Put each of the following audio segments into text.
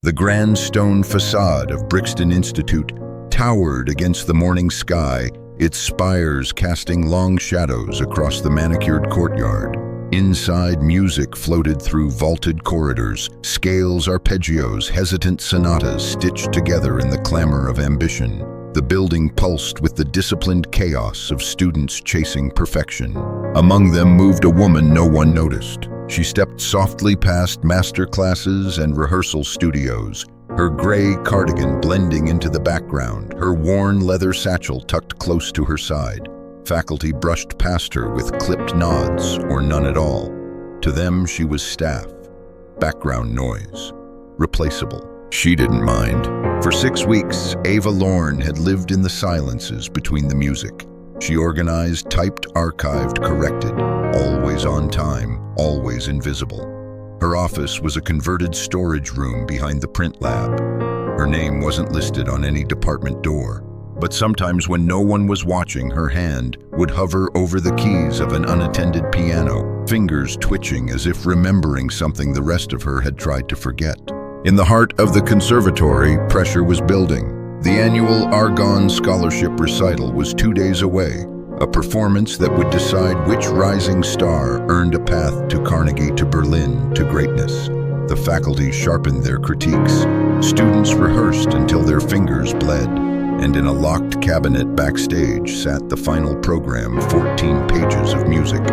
The grand stone facade of Brixton Institute towered against the morning sky, its spires casting long shadows across the manicured courtyard. Inside, music floated through vaulted corridors, scales, arpeggios, hesitant sonatas stitched together in the clamor of ambition. The building pulsed with the disciplined chaos of students chasing perfection. Among them moved a woman no one noticed. She stepped softly past master classes and rehearsal studios, her gray cardigan blending into the background, her worn leather satchel tucked close to her side. Faculty brushed past her with clipped nods or none at all. To them, she was staff, background noise, replaceable. She didn't mind. For 6 weeks, Ava Lorne had lived in the silences between the music. She organized, typed, archived, corrected, always on time, always invisible. Her office was a converted storage room behind the print lab. Her name wasn't listed on any department door, but sometimes when no one was watching, her hand would hover over the keys of an unattended piano, fingers twitching as if remembering something the rest of her had tried to forget. In the heart of the conservatory, pressure was building. The annual Argonne Scholarship Recital was 2 days away, a performance that would decide which rising star earned a path to Carnegie, to Berlin, to greatness. The faculty sharpened their critiques. Students rehearsed until their fingers bled. And in a locked cabinet backstage sat the final program, 14 pages of music,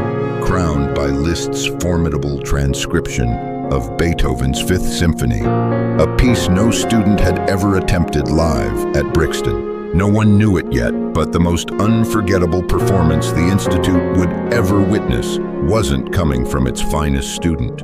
crowned by Liszt's formidable transcription of Beethoven's Fifth Symphony, a piece no student had ever attempted live at Brixton. No one knew it yet, but the most unforgettable performance the Institute would ever witness wasn't coming from its finest student.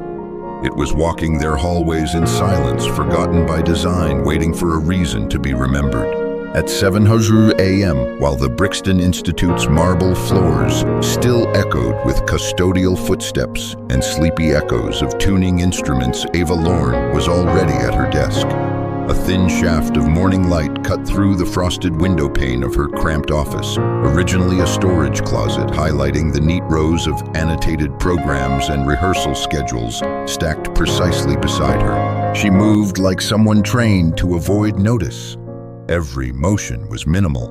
It was walking their hallways in silence, forgotten by design, waiting for a reason to be remembered. At 7:00 a.m., while the Brixton Institute's marble floors still echoed with custodial footsteps and sleepy echoes of tuning instruments, Ava Lorne was already at her desk. A thin shaft of morning light cut through the frosted window pane of her cramped office, originally a storage closet highlighting the neat rows of annotated programs and rehearsal schedules stacked precisely beside her. She moved like someone trained to avoid notice. Every motion was minimal.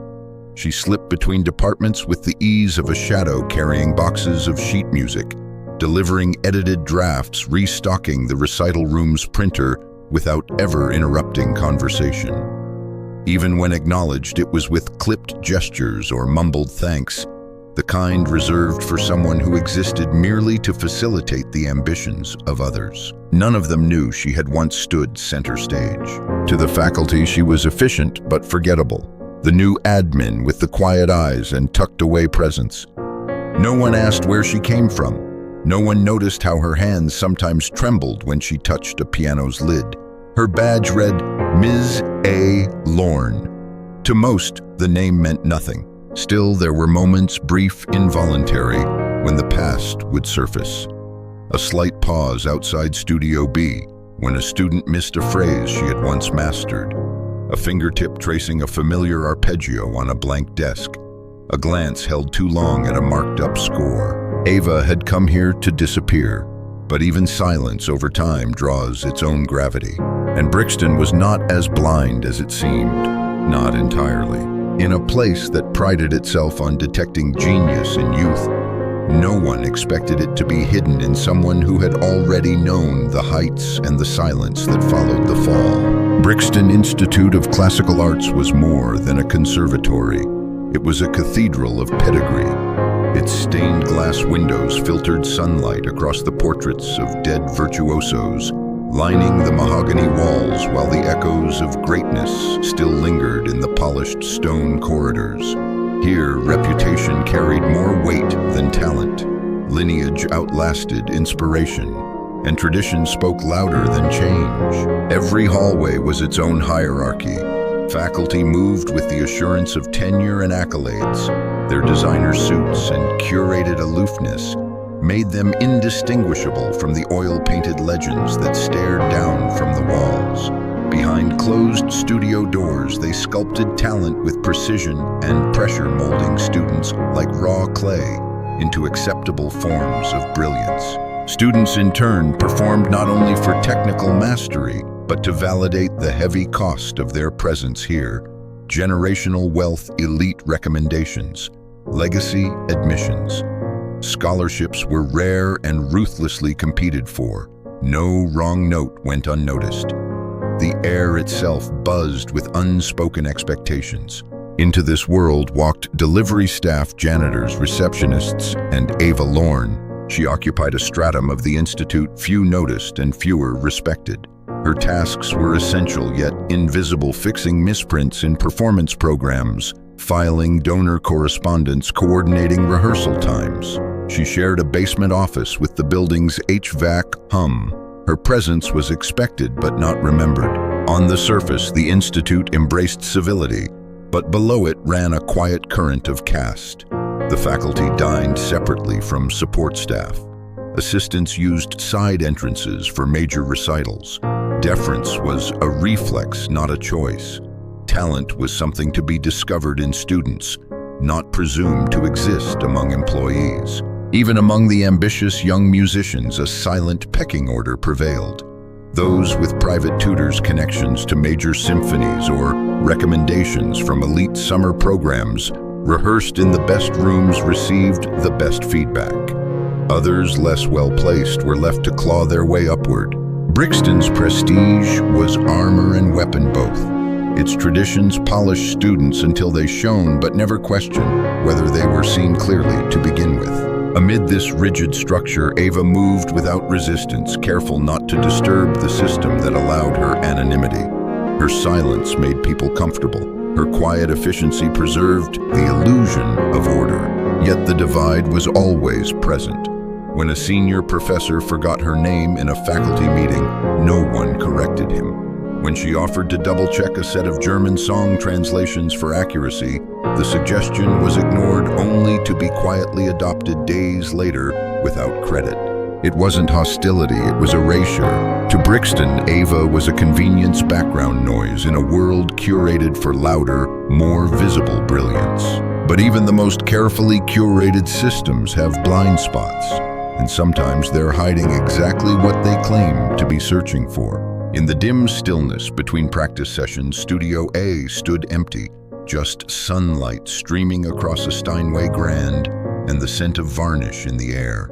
She slipped between departments with the ease of a shadow carrying boxes of sheet music, delivering edited drafts, restocking the recital room's printer without ever interrupting conversation. Even when acknowledged, it was with clipped gestures or mumbled thanks, the kind reserved for someone who existed merely to facilitate the ambitions of others. None of them knew she had once stood center stage. To the faculty, she was efficient but forgettable, the new admin with the quiet eyes and tucked-away presence. No one asked where she came from. No one noticed how her hands sometimes trembled when she touched a piano's lid. Her badge read, Ms. A. Lorne. To most, the name meant nothing. Still, there were moments, brief, involuntary, when the past would surface. A slight pause outside Studio B, when a student missed a phrase she had once mastered. A fingertip tracing a familiar arpeggio on a blank desk. A glance held too long at a marked-up score. Ava had come here to disappear, but even silence over time draws its own gravity. And Brixton was not as blind as it seemed, not entirely. In a place that prided itself on detecting genius in youth, no one expected it to be hidden in someone who had already known the heights and the silence that followed the fall. Brixton Institute of Classical Arts was more than a conservatory. It was a cathedral of pedigree. Its stained glass windows filtered sunlight across the portraits of dead virtuosos, lining the mahogany walls while the echoes of greatness still lingered in the polished stone corridors. Here, reputation carried more weight than talent. Lineage outlasted inspiration, and tradition spoke louder than change. Every hallway was its own hierarchy. Faculty moved with the assurance of tenure and accolades. Their designer suits and curated aloofness made them indistinguishable from the oil-painted legends that stared down from the walls. Behind closed studio doors, they sculpted talent with precision and pressure, molding students like raw clay into acceptable forms of brilliance. Students, in turn, performed not only for technical mastery, but to validate the heavy cost of their presence here. Generational wealth, elite recommendations, legacy admissions. Scholarships were rare and ruthlessly competed for. No wrong note went unnoticed. The air itself buzzed with unspoken expectations. Into this world walked delivery staff, janitors, receptionists, and Ava Lorne. She occupied a stratum of the institute few noticed and fewer respected. Her tasks were essential yet invisible, fixing misprints in performance programs, filing donor correspondence, coordinating rehearsal times. She shared a basement office with the building's HVAC hum. Her presence was expected but not remembered. On the surface, the institute embraced civility, but below it ran a quiet current of caste. The faculty dined separately from support staff. Assistants used side entrances for major recitals. Deference was a reflex, not a choice. Talent was something to be discovered in students, not presumed to exist among employees. Even among the ambitious young musicians, a silent pecking order prevailed. Those with private tutors, connections to major symphonies, or recommendations from elite summer programs rehearsed in the best rooms received the best feedback. Others, less well-placed, were left to claw their way upward. Brixton's prestige was armor and weapon both. Its traditions polished students until they shone but never questioned whether they were seen clearly to begin with. Amid this rigid structure, Ava moved without resistance, careful not to disturb the system that allowed her anonymity. Her silence made people comfortable. Her quiet efficiency preserved the illusion of order. Yet the divide was always present. When a senior professor forgot her name in a faculty meeting, no one corrected him. When she offered to double-check a set of German song translations for accuracy, the suggestion was ignored only to be quietly adopted days later without credit. It wasn't hostility, it was erasure. To Brixton, Ava was a convenience background noise in a world curated for louder, more visible brilliance. But even the most carefully curated systems have blind spots, and sometimes they're hiding exactly what they claim to be searching for. In the dim stillness between practice sessions, Studio A stood empty, just sunlight streaming across a Steinway Grand and the scent of varnish in the air.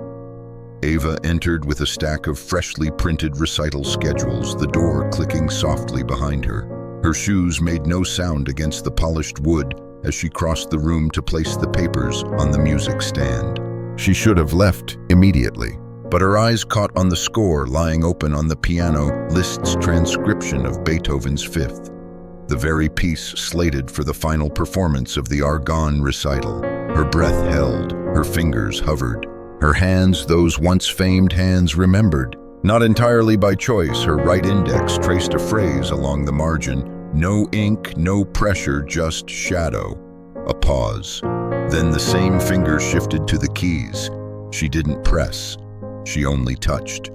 Ava entered with a stack of freshly printed recital schedules, the door clicking softly behind her. Her shoes made no sound against the polished wood as she crossed the room to place the papers on the music stand. She should have left immediately, but her eyes caught on the score lying open on the piano, Liszt's transcription of Beethoven's Fifth, the very piece slated for the final performance of the Argonne recital. Her breath held, her fingers hovered. Her hands, those once famed hands, remembered. Not entirely by choice, her right index traced a phrase along the margin. No ink, no pressure, just shadow. A pause. Then the same finger shifted to the keys. She didn't press. She only touched.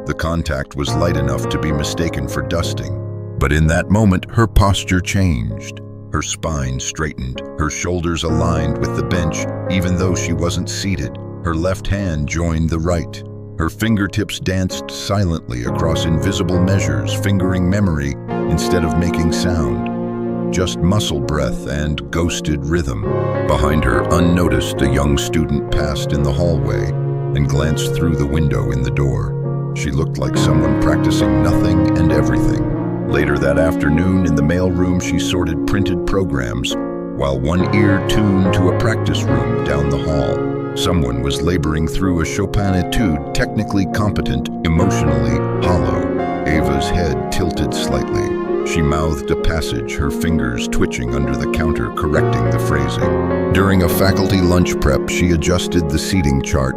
The contact was light enough to be mistaken for dusting. But in that moment, her posture changed. Her spine straightened, her shoulders aligned with the bench, even though she wasn't seated. Her left hand joined the right. Her fingertips danced silently across invisible measures, fingering memory instead of making sound. Just muscle breath and ghosted rhythm. Behind her, unnoticed, a young student passed in the hallway and glanced through the window in the door. She looked like someone practicing nothing and everything. Later that afternoon, in the mailroom, she sorted printed programs, while one ear tuned to a practice room down the hall. Someone was laboring through a Chopin etude, technically competent, emotionally hollow. Ava's head tilted slightly. She mouthed a passage, her fingers twitching under the counter, correcting the phrasing. During a faculty lunch prep, she adjusted the seating chart,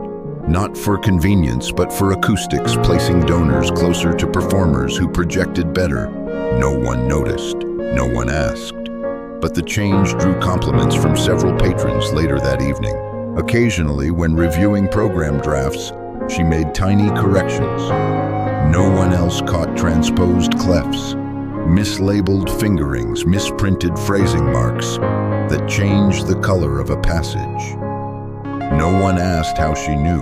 not for convenience, but for acoustics, placing donors closer to performers who projected better. No one noticed, no one asked. But the change drew compliments from several patrons later that evening. Occasionally, when reviewing program drafts, she made tiny corrections. No one else caught transposed clefs, mislabeled fingerings, misprinted phrasing marks that changed the color of a passage. No one asked how she knew.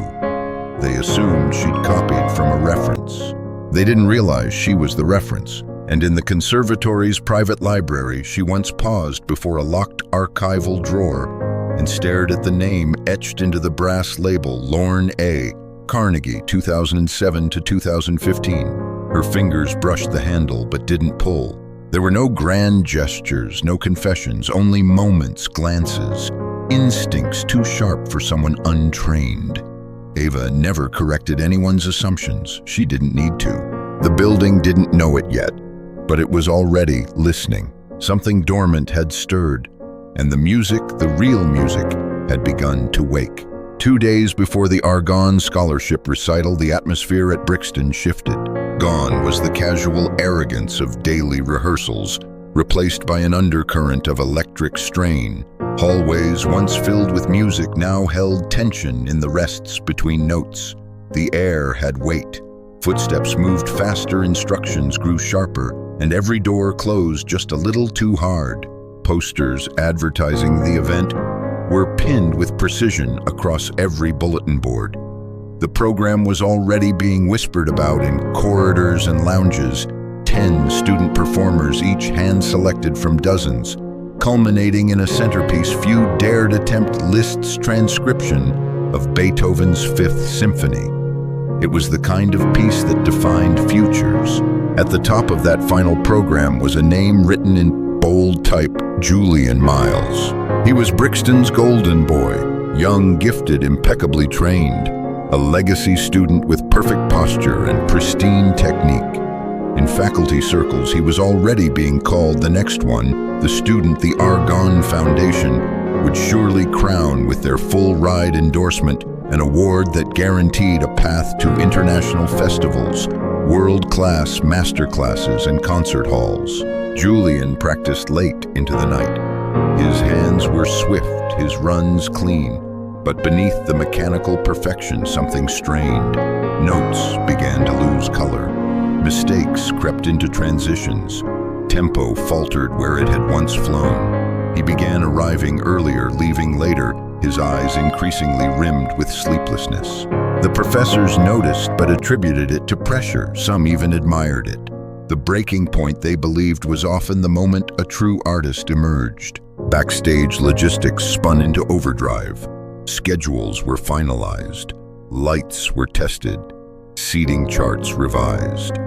They assumed she'd copied from a reference. They didn't realize she was the reference. And in the conservatory's private library, she once paused before a locked archival drawer and stared at the name etched into the brass label, Lorne A. Carnegie, 2007 to 2015. Her fingers brushed the handle but didn't pull. There were no grand gestures, no confessions, only moments, glances, instincts too sharp for someone untrained. Ava never corrected anyone's assumptions. She didn't need to. The building didn't know it yet, but it was already listening. Something dormant had stirred, and the music, the real music, had begun to wake. 2 days before the Argonne Scholarship recital, the atmosphere at Brixton shifted. Gone was the casual arrogance of daily rehearsals, replaced by an undercurrent of electric strain. Hallways once filled with music now held tension in the rests between notes. The air had weight. Footsteps moved faster, instructions grew sharper, and every door closed just a little too hard. Posters advertising the event were pinned with precision across every bulletin board. The program was already being whispered about in corridors and lounges. 10 student performers, each hand-selected from dozens, culminating in a centerpiece few dared attempt Liszt's transcription of Beethoven's Fifth Symphony. It was the kind of piece that defined futures. At the top of that final program was a name written in bold type, Julian Miles. He was Brixton's golden boy, young, gifted, impeccably trained, a legacy student with perfect posture and pristine technique. In faculty circles, he was already being called the next one, the student the Argonne Foundation would surely crown with their full-ride endorsement, an award that guaranteed a path to international festivals, world-class masterclasses, and concert halls. Julian practiced late into the night. His hands were swift, his runs clean, but beneath the mechanical perfection something strained. Notes began to lose color. Mistakes crept into transitions. Tempo faltered where it had once flown. He began arriving earlier, leaving later, his eyes increasingly rimmed with sleeplessness. The professors noticed but attributed it to pressure. Some even admired it. The breaking point, they believed, was often the moment a true artist emerged. Backstage logistics spun into overdrive. Schedules were finalized. Lights were tested. Seating charts revised.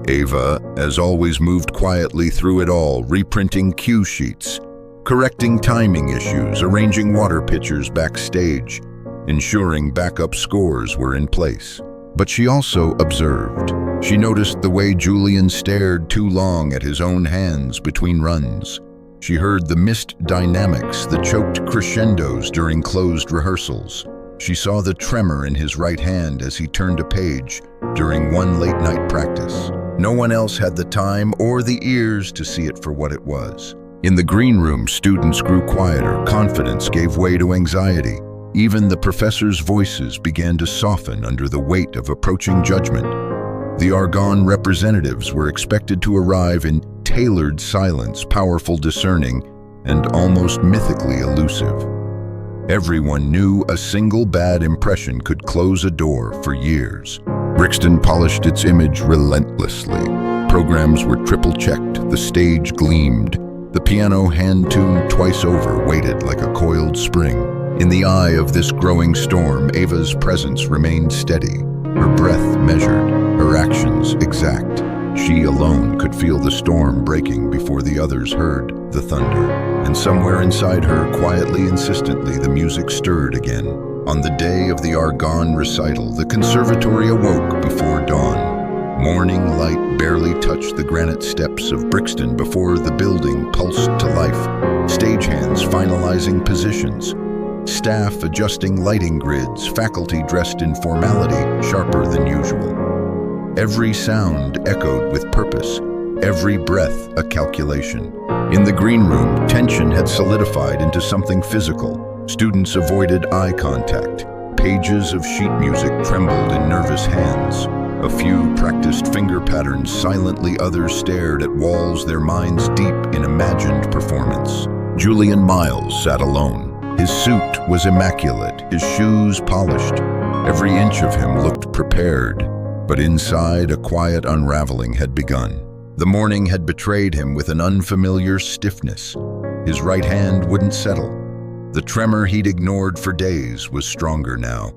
Ava, as always, moved quietly through it all, reprinting cue sheets, correcting timing issues, arranging water pitchers backstage, ensuring backup scores were in place. But she also observed. She noticed the way Julian stared too long at his own hands between runs. She heard the missed dynamics, the choked crescendos during closed rehearsals. She saw the tremor in his right hand as he turned a page during one late-night practice. No one else had the time or the ears to see it for what it was. In the green room, students grew quieter. Confidence gave way to anxiety. Even the professors' voices began to soften under the weight of approaching judgment. The Argonne representatives were expected to arrive in tailored silence, powerful, discerning, and almost mythically elusive. Everyone knew a single bad impression could close a door for years. Brixton polished its image relentlessly. Programs were triple-checked, the stage gleamed, the piano hand-tuned twice over waited like a coiled spring. In the eye of this growing storm, Ava's presence remained steady, her breath measured, her actions exact. She alone could feel the storm breaking before the others heard the thunder. And somewhere inside her, quietly, insistently, the music stirred again. On the day of the Argonne recital, the conservatory awoke before dawn. Morning light barely touched the granite steps of Brixton before the building pulsed to life. Stagehands finalizing positions, staff adjusting lighting grids, faculty dressed in formality, sharper than usual. Every sound echoed with purpose, every breath a calculation. In the green room, tension had solidified into something physical. Students avoided eye contact. Pages of sheet music trembled in nervous hands. A few practiced finger patterns silently, others stared at walls, their minds deep in imagined performance. Julian Miles sat alone. His suit was immaculate, his shoes polished. Every inch of him looked prepared, but inside a quiet unraveling had begun. The morning had betrayed him with an unfamiliar stiffness. His right hand wouldn't settle. The tremor he'd ignored for days was stronger now.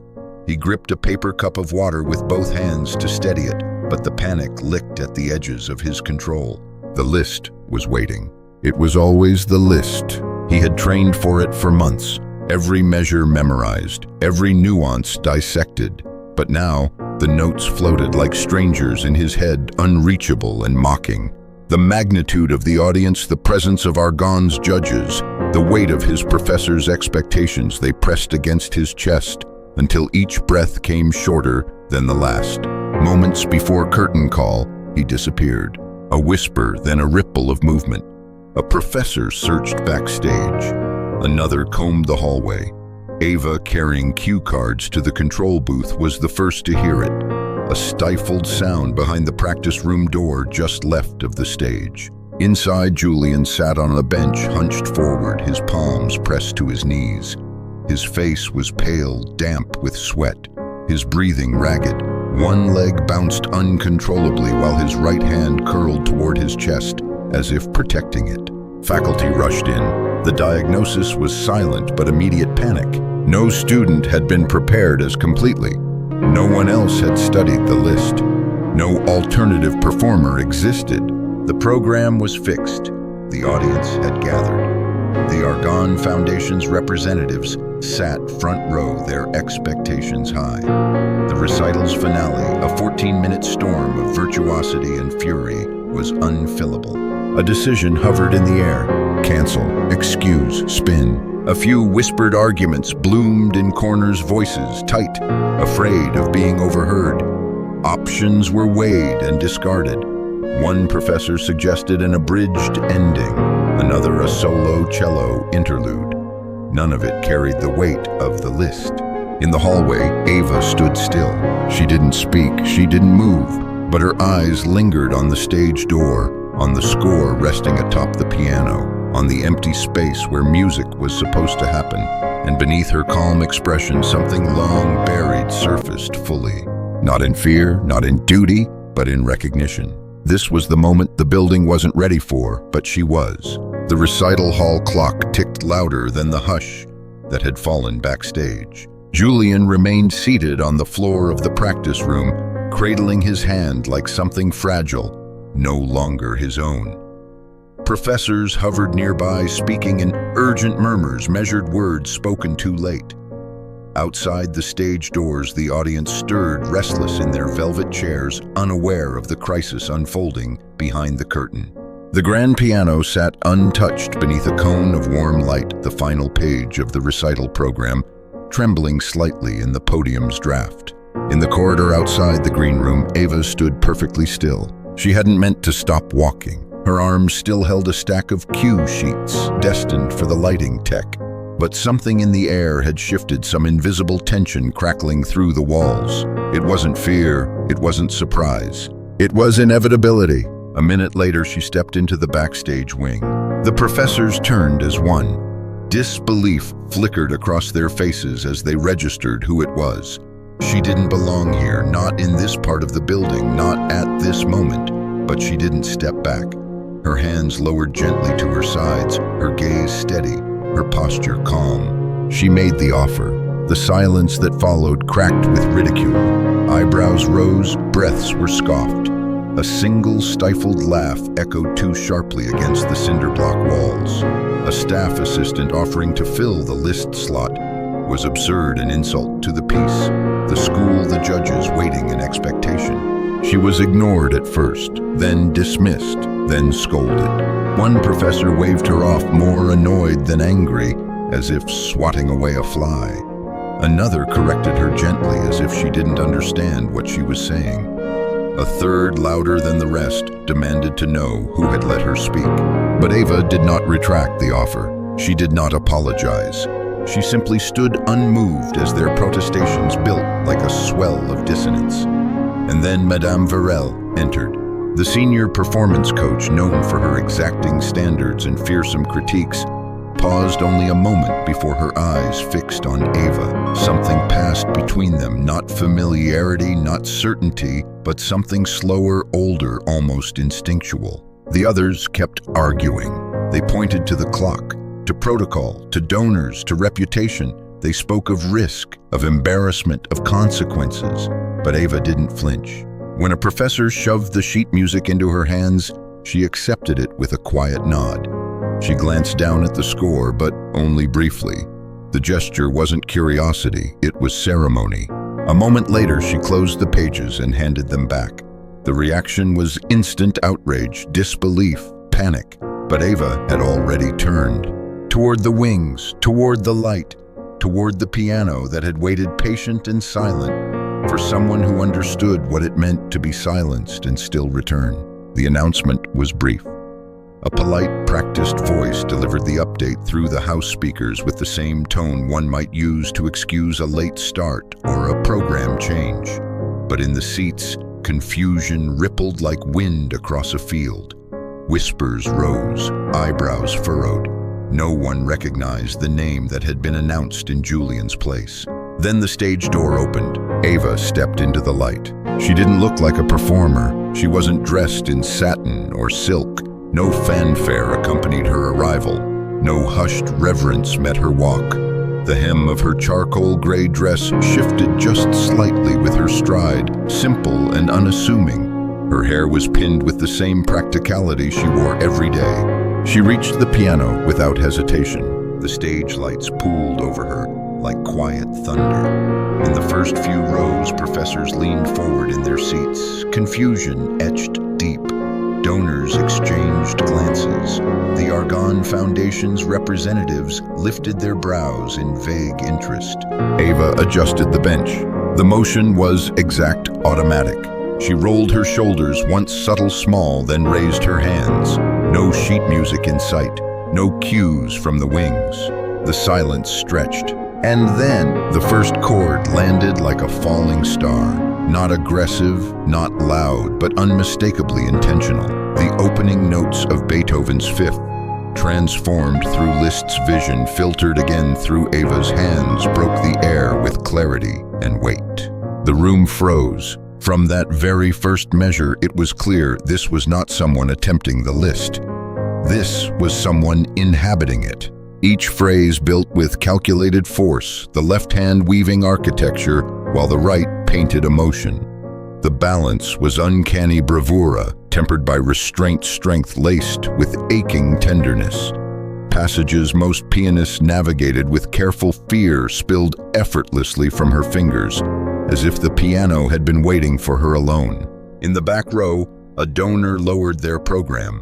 He gripped a paper cup of water with both hands to steady it, but the panic licked at the edges of his control. The list was waiting. It was always the list. He had trained for it for months, every measure memorized, every nuance dissected. But now, the notes floated like strangers in his head, unreachable and mocking. The magnitude of the audience, the presence of Argonne's judges, the weight of his professor's expectations, they pressed against his chest until each breath came shorter than the last. Moments before curtain call, he disappeared. A whisper, then a ripple of movement. A professor searched backstage. Another combed the hallway. Ava, carrying cue cards to the control booth, was the first to hear it. A stifled sound behind the practice room door just left of the stage. Inside, Julian sat on a bench, hunched forward, his palms pressed to his knees. His face was pale, damp with sweat, his breathing ragged. One leg bounced uncontrollably while his right hand curled toward his chest, as if protecting it. Faculty rushed in. The diagnosis was silent but immediate panic. No student had been prepared as completely. No one else had studied the list. No alternative performer existed. The program was fixed. The audience had gathered. The Argonne Foundation's representatives sat front row, their expectations high. The recital's finale, a 14-minute storm of virtuosity and fury, was unfillable. A decision hovered in the air. Cancel, excuse, spin. A few whispered arguments bloomed in corners, voices tight, afraid of being overheard. Options were weighed and discarded. One professor suggested an abridged ending, another a solo cello interlude. None of it carried the weight of the list. In the hallway, Ava stood still. She didn't speak, she didn't move, but her eyes lingered on the stage door, on the score resting atop the piano, on the empty space where music was supposed to happen, and beneath her calm expression, something long buried surfaced fully. Not in fear, not in duty, but in recognition. This was the moment the building wasn't ready for, but she was. The recital hall clock ticked louder than the hush that had fallen backstage. Julian remained seated on the floor of the practice room, cradling his hand like something fragile, no longer his own. Professors hovered nearby, speaking in urgent murmurs, measured words spoken too late. Outside the stage doors, the audience stirred, restless in their velvet chairs, unaware of the crisis unfolding behind the curtain. The grand piano sat untouched beneath a cone of warm light, the final page of the recital program, trembling slightly in the podium's draft. In the corridor outside the green room, Ava stood perfectly still. She hadn't meant to stop walking. Her arms still held a stack of cue sheets, destined for the lighting tech. But something in the air had shifted, some invisible tension crackling through the walls. It wasn't fear, it wasn't surprise. It was inevitability. A minute later, she stepped into the backstage wing. The professors turned as one. Disbelief flickered across their faces as they registered who it was. She didn't belong here, not in this part of the building, not at this moment. But she didn't step back. Her hands lowered gently to her sides, her gaze steady, her posture calm. She made the offer. The silence that followed cracked with ridicule. Eyebrows rose, breaths were scoffed. A single stifled laugh echoed too sharply against the cinder block walls. A staff assistant offering to fill the list slot was absurd, an insult to the piece. The school, the judges waiting in expectation. She was ignored at first, then dismissed, then scolded. One professor waved her off, more annoyed than angry, as if swatting away a fly. Another corrected her gently, as if she didn't understand what she was saying. A third, louder than the rest, demanded to know who had let her speak. But Ava did not retract the offer. She did not apologize. She simply stood unmoved as their protestations built like a swell of dissonance. And then Madame Varel entered. The senior performance coach, known for her exacting standards and fearsome critiques, paused only a moment before her eyes fixed on Ava. Something passed between them, not familiarity, not certainty, but something slower, older, almost instinctual. The others kept arguing. They pointed to the clock, to protocol, to donors, to reputation. They spoke of risk, of embarrassment, of consequences. But Ava didn't flinch. When a professor shoved the sheet music into her hands, she accepted it with a quiet nod. She glanced down at the score, but only briefly. The gesture wasn't curiosity, it was ceremony. A moment later, she closed the pages and handed them back. The reaction was instant outrage, disbelief, panic. But Ava had already turned. Toward the wings, toward the light, toward the piano that had waited patient and silent for someone who understood what it meant to be silenced and still return. The announcement was brief. A polite, practiced voice delivered the update through the house speakers with the same tone one might use to excuse a late start or a program change. But in the seats, confusion rippled like wind across a field. Whispers rose, eyebrows furrowed. No one recognized the name that had been announced in Julian's place. Then the stage door opened. Ava stepped into the light. She didn't look like a performer. She wasn't dressed in satin or silk. No fanfare accompanied her arrival. No hushed reverence met her walk. The hem of her charcoal gray dress shifted just slightly with her stride, simple and unassuming. Her hair was pinned with the same practicality she wore every day. She reached the piano without hesitation. The stage lights pooled over her like quiet thunder. In the first few rows, professors leaned forward in their seats, confusion etched deep. Donors exchanged glances. The Argonne Foundation's representatives lifted their brows in vague interest. Ava adjusted the bench. The motion was exact, automatic. She rolled her shoulders, once subtle small, then raised her hands. No sheet music in sight, no cues from the wings. The silence stretched. And then the first chord landed like a falling star. Not aggressive, not loud, but unmistakably intentional. The opening notes of Beethoven's Fifth, transformed through Liszt's vision, filtered again through Ava's hands, broke the air with clarity and weight. The room froze. From that very first measure, it was clear this was not someone attempting the Liszt. This was someone inhabiting it. Each phrase built with calculated force, the left hand weaving architecture, while the right painted emotion. The balance was uncanny bravura, tempered by restraint strength laced with aching tenderness. Passages most pianists navigated with careful fear spilled effortlessly from her fingers, as if the piano had been waiting for her alone. In the back row, a donor lowered their program.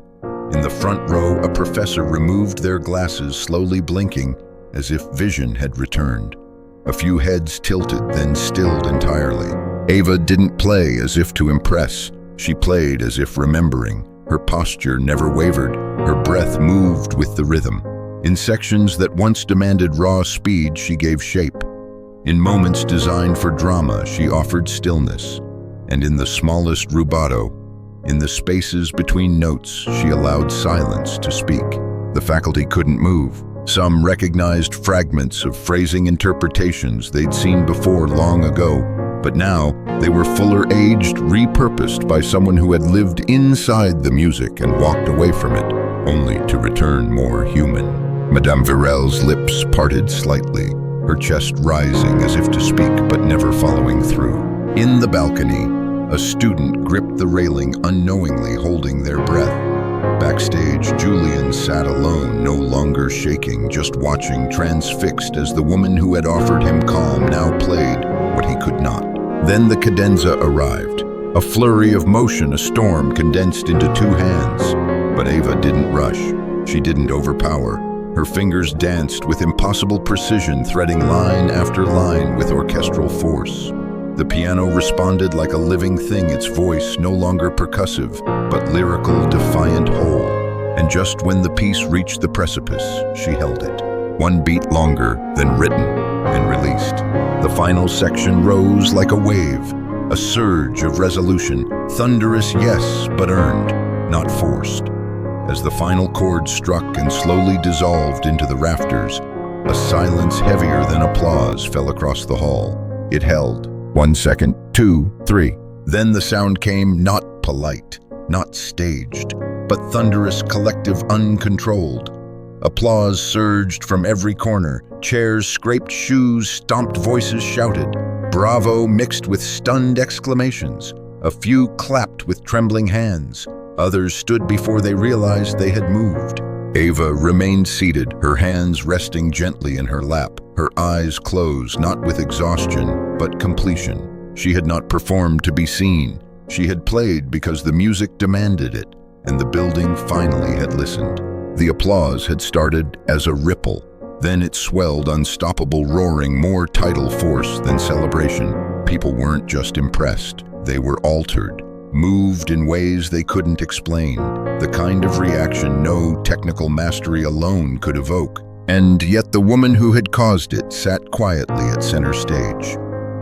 In the front row, a professor removed their glasses, slowly blinking, as if vision had returned. A few heads tilted, then stilled entirely. Ava didn't play as if to impress. She played as if remembering. Her posture never wavered. Her breath moved with the rhythm. In sections that once demanded raw speed, she gave shape. In moments designed for drama, she offered stillness. And in the smallest rubato, in the spaces between notes, she allowed silence to speak. The faculty couldn't move. Some recognized fragments of phrasing interpretations they'd seen before long ago, but now they were fuller-aged, repurposed by someone who had lived inside the music and walked away from it, only to return more human. Madame Virel's lips parted slightly, her chest rising as if to speak but never following through. In the balcony, a student gripped the railing, unknowingly holding their breath. Backstage, Julian sat alone, no longer shaking, just watching, transfixed as the woman who had offered him calm now played what he could not. Then the cadenza arrived. A flurry of motion, a storm condensed into two hands. But Ava didn't rush. She didn't overpower. Her fingers danced with impossible precision, threading line after line with orchestral force. The piano responded like a living thing, its voice no longer percussive, but lyrical, defiant whole. And just when the piece reached the precipice, she held it. One beat longer than written and released. The final section rose like a wave, a surge of resolution, thunderous yes, but earned, not forced. As the final chord struck and slowly dissolved into the rafters, a silence heavier than applause fell across the hall. It held. 1 second, 2, 3. Then the sound came, not polite, not staged, but thunderous, collective, uncontrolled. Applause surged from every corner. Chairs scraped, shoes stomped, voices shouted. Bravo mixed with stunned exclamations. A few clapped with trembling hands. Others stood before they realized they had moved. Ava remained seated, her hands resting gently in her lap, her eyes closed, not with exhaustion, but completion. She had not performed to be seen. She had played because the music demanded it, and the building finally had listened. The applause had started as a ripple. Then it swelled, unstoppable roaring, more tidal force than celebration. People weren't just impressed, they were altered, moved in ways they couldn't explain, the kind of reaction no technical mastery alone could evoke. And yet the woman who had caused it sat quietly at center stage.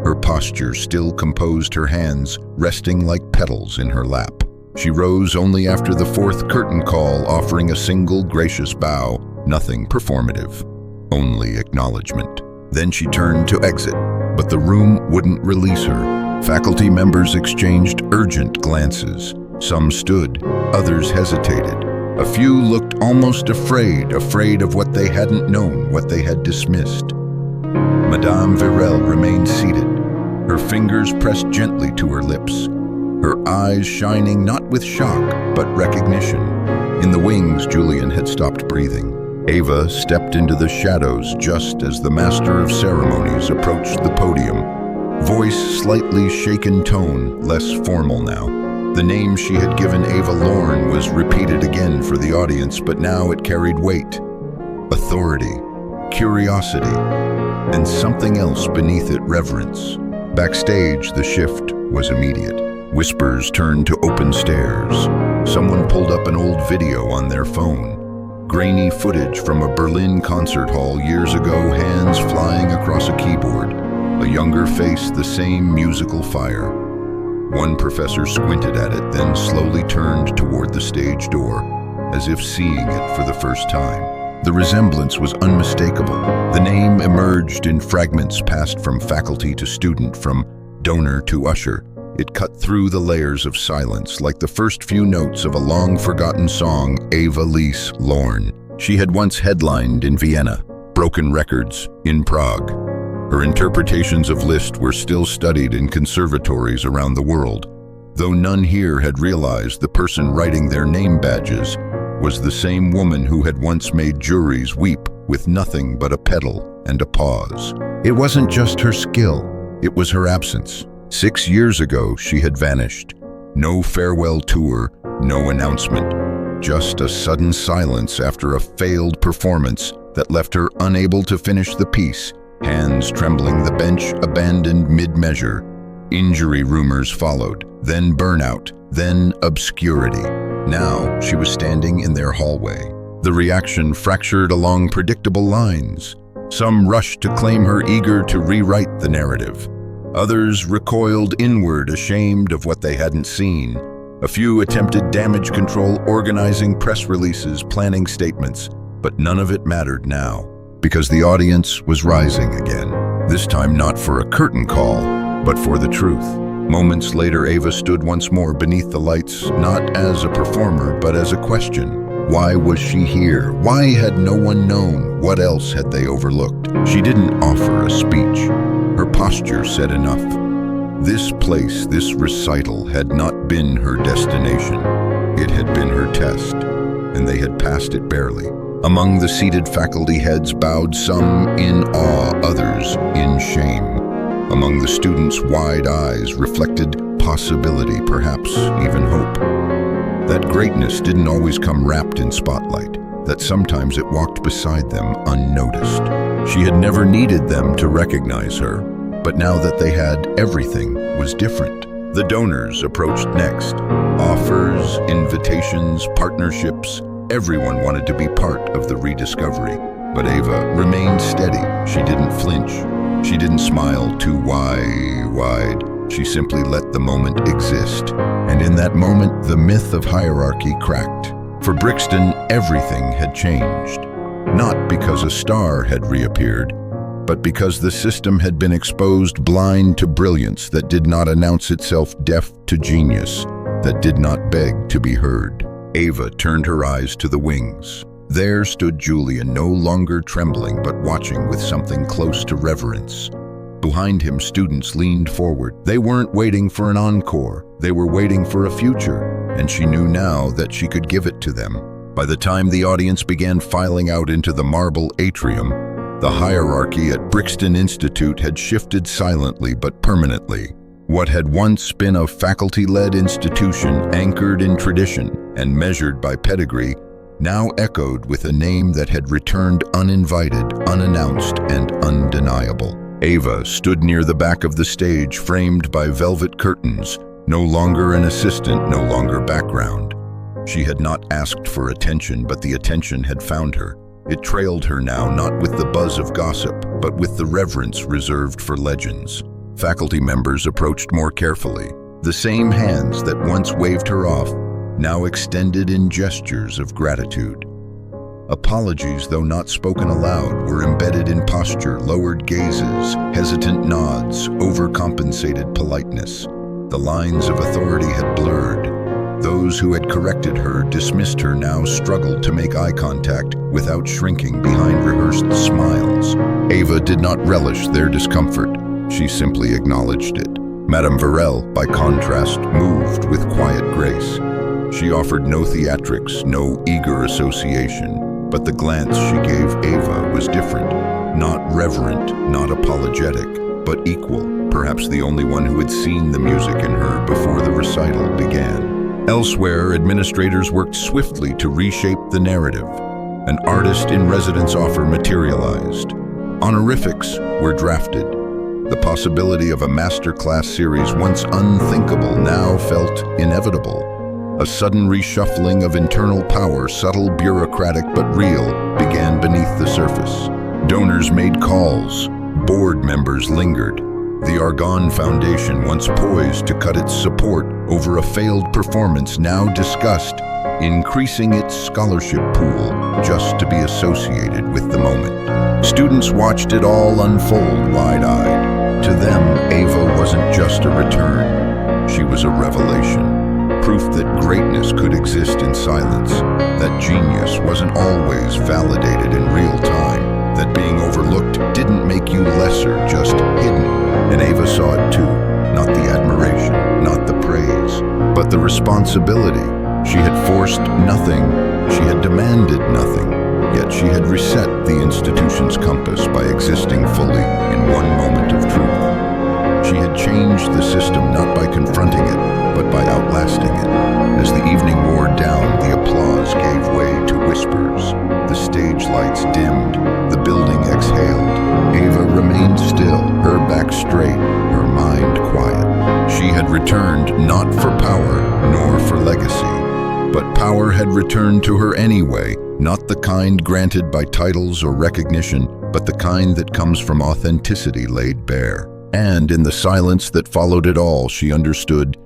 Her posture still composed, her hands resting like petals in her lap. She rose only after the fourth curtain call, offering a single gracious bow, nothing performative, only acknowledgement. Then she turned to exit, but the room wouldn't release her. Faculty members exchanged urgent glances. Some stood, others hesitated. A few looked almost afraid of what they hadn't known, what they had dismissed. Madame Virel remained seated, her fingers pressed gently to her lips, her eyes shining not with shock, but recognition. In the wings, Julian had stopped breathing. Ava stepped into the shadows just as the master of ceremonies approached the podium. Voice slightly shaken, tone less formal now. The name she had given Ava Lorne was repeated again for the audience, but now it carried weight. Authority, curiosity, and something else beneath it, reverence. Backstage, the shift was immediate. Whispers turned to open stares. Someone pulled up an old video on their phone. Grainy footage from a Berlin concert hall years ago, hands flying across a keyboard. A younger face, the same musical fire. One professor squinted at it, then slowly turned toward the stage door, as if seeing it for the first time. The resemblance was unmistakable. The name emerged in fragments passed from faculty to student, from donor to usher. It cut through the layers of silence like the first few notes of a long-forgotten song. Ava Lise Lorne. She had once headlined in Vienna, broken records in Prague. Her interpretations of Liszt were still studied in conservatories around the world, though none here had realized the person writing their name badges was the same woman who had once made juries weep with nothing but a pedal and a pause. It wasn't just her skill, it was her absence. 6 years ago, she had vanished. No farewell tour, no announcement, just a sudden silence after a failed performance that left her unable to finish the piece, hands trembling, the bench abandoned mid-measure. Injury rumors followed, then burnout, then obscurity. Now she was standing in their hallway. The reaction fractured along predictable lines. Some rushed to claim her, eager to rewrite the narrative. Others recoiled inward, ashamed of what they hadn't seen. A few attempted damage control, organizing press releases, planning statements, but none of it mattered now, because the audience was rising again. This time not for a curtain call, but for the truth. Moments later, Ava stood once more beneath the lights, not as a performer, but as a question. Why was she here? Why had no one known? What else had they overlooked? She didn't offer a speech. Her posture said enough. This place, this recital, had not been her destination. It had been her test, and they had passed it barely. Among the seated faculty, heads bowed, some in awe, others in shame. Among the students, wide eyes reflected possibility, perhaps even hope. That greatness didn't always come wrapped in spotlight, that sometimes it walked beside them unnoticed. She had never needed them to recognize her, but now that they had, everything was different. The donors approached next. Offers, invitations, partnerships, everyone wanted to be part of the rediscovery. But Ava remained steady. She didn't flinch. She didn't smile too wide. She simply let the moment exist. And in that moment, the myth of hierarchy cracked. For Brixton, everything had changed. Not because a star had reappeared, but because the system had been exposed blind to brilliance that did not announce itself, deaf to genius that did not beg to be heard. Ava turned her eyes to the wings. There stood Julian, no longer trembling but watching with something close to reverence. Behind him, students leaned forward. They weren't waiting for an encore. They were waiting for a future, and she knew now that she could give it to them. By the time the audience began filing out into the marble atrium, the hierarchy at Brixton Institute had shifted silently but permanently. What had once been a faculty-led institution anchored in tradition and measured by pedigree now echoed with a name that had returned uninvited, unannounced, and undeniable. Ava stood near the back of the stage, framed by velvet curtains, no longer an assistant, no longer background. She had not asked for attention, but the attention had found her. It trailed her now, not with the buzz of gossip, but with the reverence reserved for legends. Faculty members approached more carefully. The same hands that once waved her off now extended in gestures of gratitude. Apologies, though not spoken aloud, were embedded in posture, lowered gazes, hesitant nods, overcompensated politeness. The lines of authority had blurred. Those who had corrected her, dismissed her, now struggled to make eye contact without shrinking behind rehearsed smiles. Ava did not relish their discomfort. She simply acknowledged it. Madame Varel, by contrast, moved with quiet grace. She offered no theatrics, no eager association, but the glance she gave Ava was different. Not reverent, not apologetic, but equal, perhaps the only one who had seen the music in her before the recital began. Elsewhere, administrators worked swiftly to reshape the narrative. An artist-in-residence offer materialized. Honorifics were drafted. The possibility of a masterclass series, once unthinkable, now felt inevitable. A sudden reshuffling of internal power, subtle, bureaucratic, but real, began beneath the surface. Donors made calls. Board members lingered. The Argonne Foundation, once poised to cut its support over a failed performance, now discussed increasing its scholarship pool just to be associated with the moment. Students watched it all unfold wide-eyed. To them, Ava wasn't just a return. She was a revelation. Proof that greatness could exist in silence, that genius wasn't always validated in real time, that being overlooked didn't make you lesser, just hidden. And Ava saw it too, not the admiration, not the praise, but the responsibility. She had forced nothing, she had demanded nothing, yet she had reset the institution's compass by existing fully in one moment of truth. She had changed the system not by confronting it, but by outlasting it. As the evening wore down, the applause gave way to whispers. The stage lights dimmed, the building exhaled. Ava remained still, her back straight, her mind quiet. She had returned not for power, nor for legacy, but power had returned to her anyway, not the kind granted by titles or recognition, but the kind that comes from authenticity laid bare. And in the silence that followed it all, she understood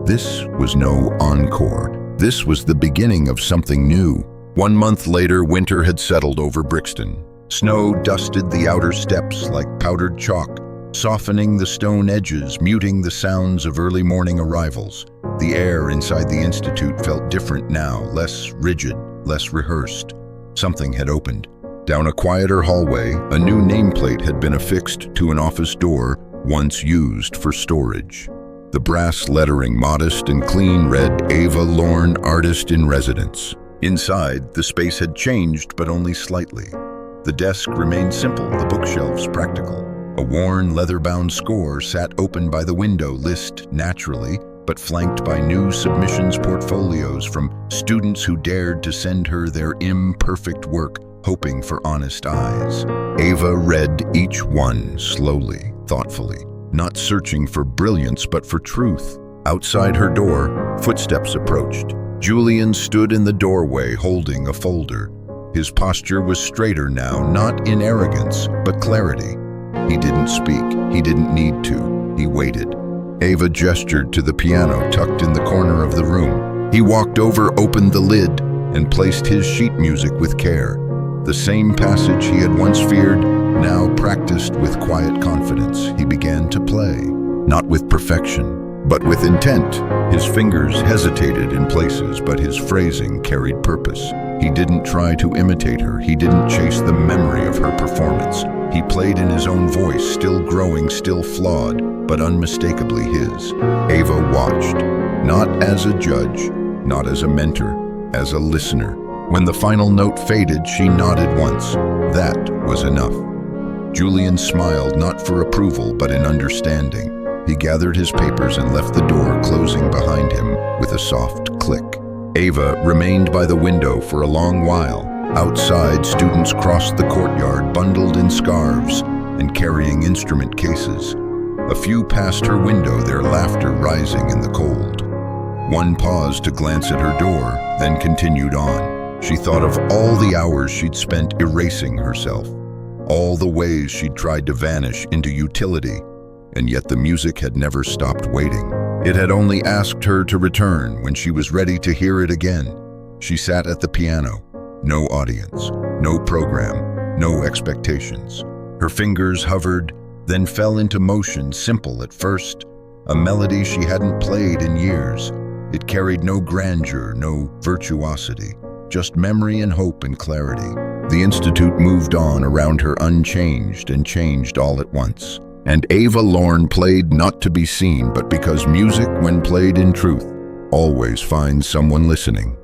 this was no encore. This was the beginning of something new. 1 month later, winter had settled over Brixton. Snow dusted the outer steps like powdered chalk, softening the stone edges, muting the sounds of early morning arrivals. The air inside the institute felt different now, less rigid, less rehearsed. Something had opened. Down a quieter hallway, a new nameplate had been affixed to an office door once used for storage. The brass lettering, modest and clean, read, Ava Lorne, Artist in Residence. Inside, the space had changed, but only slightly. The desk remained simple, the bookshelves practical. A worn, leather-bound score sat open by the window, list naturally, but flanked by new submissions portfolios from students who dared to send her their imperfect work, hoping for honest eyes. Ava read each one slowly, thoughtfully, not searching for brilliance but for truth. Outside her door, footsteps approached. Julian stood in the doorway holding a folder. His posture was straighter now, not in arrogance, but clarity. He didn't speak. He didn't need to. He waited. Ava gestured to the piano tucked in the corner of the room. He walked over, opened the lid. and placed his sheet music with care. The same passage he had once feared, now practiced with quiet confidence. He began to play, not with perfection, but with intent. His fingers hesitated in places, but his phrasing carried purpose. He didn't try to imitate her. He didn't chase the memory of her performance. He played in his own voice, still growing, still flawed, but unmistakably his. Ava watched, not as a judge, not as a mentor, as a listener. When the final note faded, she nodded once. That was enough. Julian smiled, not for approval, but in understanding. He gathered his papers and left the door, closing behind him with a soft click. Ava remained by the window for a long while. Outside, students crossed the courtyard, bundled in scarves and carrying instrument cases. A few passed her window, their laughter rising in the cold. One paused to glance at her door, then continued on. She thought of all the hours she'd spent erasing herself, all the ways she'd tried to vanish into utility, and yet the music had never stopped waiting. It had only asked her to return when she was ready to hear it again. She sat at the piano. No audience, no program, no expectations. Her fingers hovered, then fell into motion, simple at first, a melody she hadn't played in years. It carried no grandeur, no virtuosity, just memory and hope and clarity. The Institute moved on around her unchanged and changed all at once. And Ava Lorne played not to be seen, but because music, when played in truth, always finds someone listening.